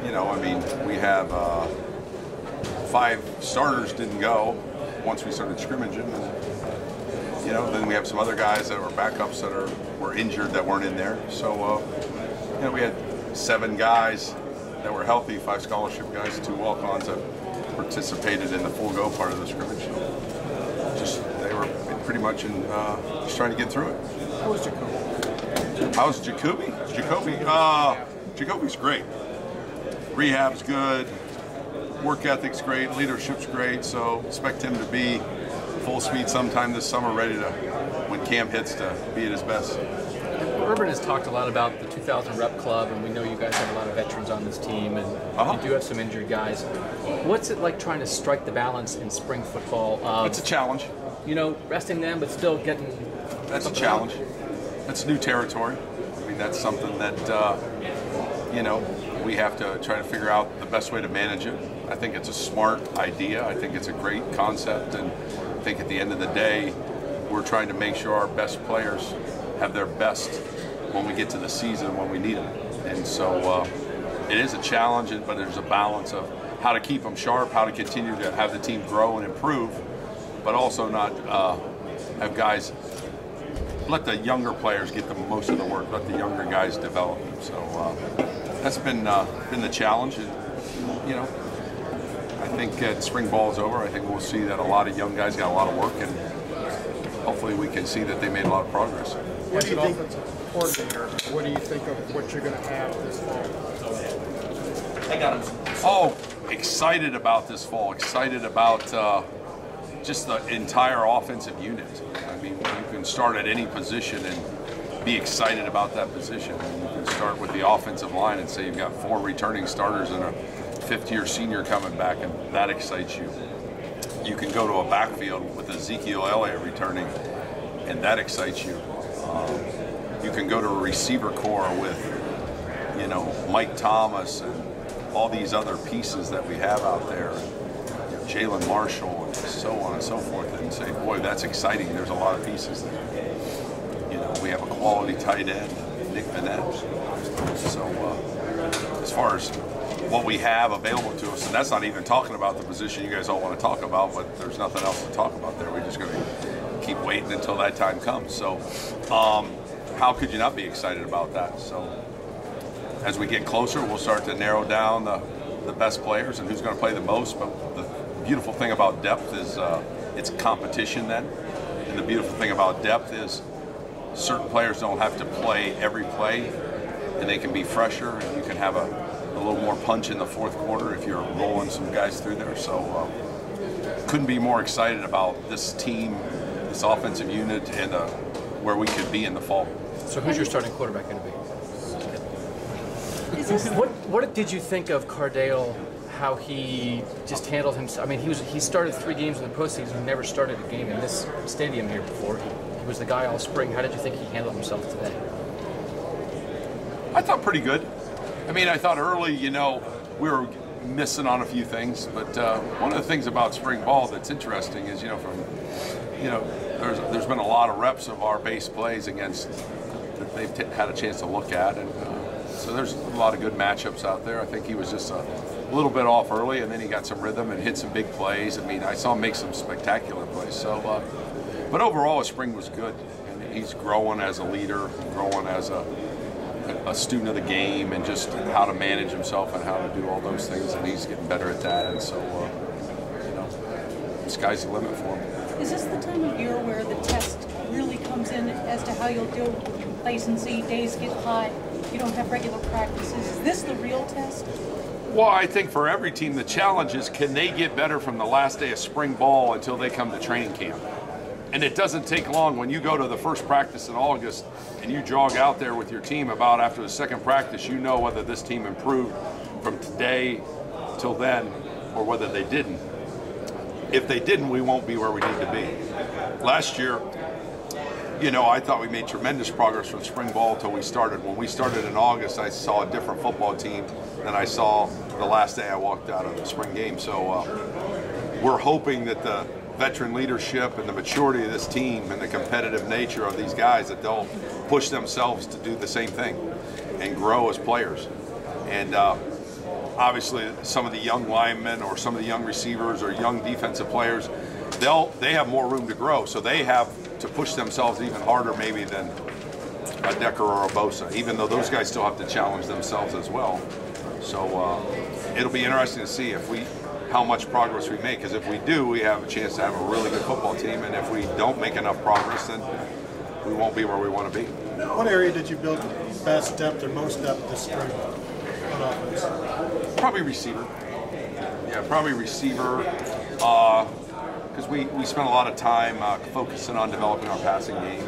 You know, I mean, we have 5 starters didn't go once we started scrimmaging. And, you know, then we have some other guys that were backups that were injured that weren't in there. So, you know, we had 7 guys that were healthy, 5 scholarship guys, 2 walk-ons that participated in the full go part of the scrimmage. So just they were pretty much in just trying to get through it. How was Jacoby? How's Jacoby? Jacoby's great. Rehab's good. Work ethic's great. Leadership's great. So expect him to be full speed sometime this summer, ready to, when camp hits, to be at his best. Urban has talked a lot about the 2,000 rep club, and we know you guys have a lot of veterans on this team, and you do have some injured guys. What's it like trying to strike the balance in spring football? It's a challenge. You know, resting them, but still getting. That's a challenge. That's new territory. I mean, that's something that you know, we have to try to figure out the best way to manage it. I think it's a smart idea. I think it's a great concept, and I think at the end of the day, we're trying to make sure our best players have their best when we get to the season when we need them. And so it is a challenge, but there's a balance of how to keep them sharp, how to continue to have the team grow and improve, but also not have guys, let the younger players get the most of the work, let the younger guys develop. So that's been the challenge. And, you know, I think spring ball is over. I think we'll see that a lot of young guys got a lot of work, and hopefully we can see that they made a lot of progress. What do you think, coordinator? What do you think of what you're going to have this fall? I got him. Oh, excited about this fall. Excited about just the entire offensive unit. I mean, you can start at any position and be excited about that position. You can start with the offensive line and say you've got 4 returning starters and a 5th-year senior coming back, and that excites you. You can go to a backfield with Ezekiel Elliott returning, and that excites you. You can go to a receiver core with, you know, Mike Thomas and all these other pieces that we have out there, and, you know, Jalen Marshall, and so on and so forth, and say, boy, that's exciting. There's a lot of pieces there. You know, we have a quality tight end, Nick Vanette. So as far as what we have available to us, and that's not even talking about the position you guys all want to talk about, but there's nothing else to talk about there. We're just going to keep waiting until that time comes. So how could you not be excited about that? So as we get closer, we'll start to narrow down the best players and who's going to play the most. But the beautiful thing about depth is it's competition then. And the beautiful thing about depth is certain players don't have to play every play, and they can be fresher, and you can have a little more punch in the 4th quarter if you're rolling some guys through there. So couldn't be more excited about this team, this offensive unit, and where we could be in the fall. So who's your starting quarterback going to be? What did you think of Cardel, how he just handled himself? I mean, he started 3 games in the postseason. He never started a game in this stadium here before. He was the guy all spring. How did you think he handled himself today? I thought pretty good. I mean, I thought early, you know, we were missing on a few things, but one of the things about spring ball that's interesting is, you know, there's been a lot of reps of our base plays against that they've had a chance to look at, and so there's a lot of good matchups out there. I think he was just a little bit off early, and then he got some rhythm and hit some big plays. I mean, I saw him make some spectacular plays. So, but overall, his spring was good, and he's growing as a leader, growing as a student of the game, and just how to manage himself and how to do all those things, and he's getting better at that. And so, you know, the sky's the limit for him. Is this the time of year where the test really comes in as to how you'll deal with complacency? Days get hot, you don't have regular practices. Is this the real test? Well, I think for every team, the challenge is, can they get better from the last day of spring ball until they come to training camp? And it doesn't take long. When you go to the first practice in August and you jog out there with your team, about after the 2nd practice, you know whether this team improved from today till then or whether they didn't. If they didn't, we won't be where we need to be. Last year, you know, I thought we made tremendous progress from spring ball until we started. When we started in August, I saw a different football team than I saw the last day I walked out of the spring game. So we're hoping that the veteran leadership and the maturity of this team and the competitive nature of these guys, that they'll push themselves to do the same thing and grow as players. And obviously some of the young linemen or some of the young receivers or young defensive players, they have more room to grow, so they have to push themselves even harder maybe than a Decker or a Bosa, even though those guys still have to challenge themselves as well. So it'll be interesting to see how much progress we make, because if we do, we have a chance to have a really good football team, and if we don't make enough progress, then we won't be where we want to be. What area did you build best depth or most depth this spring on offense? Probably receiver. Yeah, probably receiver, because we spent a lot of time focusing on developing our passing game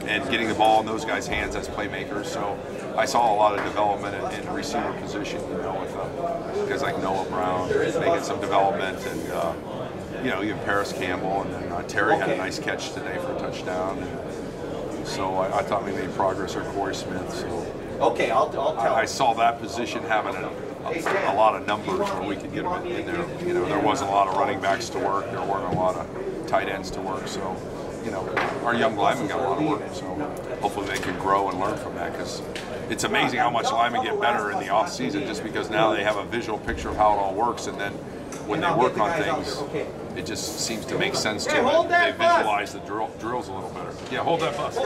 and getting the ball in those guys' hands as playmakers. So I saw a lot of development in receiver position, with guys like Noah Brown making some development, and even Paris Campbell, and then Terry had a nice catch today for a touchdown. And so I thought we made progress, or Corey Smith. So Okay, I'll tell. I saw that position having a lot of numbers where we could get them in there. There wasn't a lot of running backs to work. There weren't a lot of tight ends to work. So, our young linemen got a lot of work. So hopefully they can grow and learn from that, because it's amazing how much linemen get better in the off season, just because now they have a visual picture of how it all works, and then when they work on things, it just seems to make sense to them. They visualize the drills a little better. Yeah, hold that bus.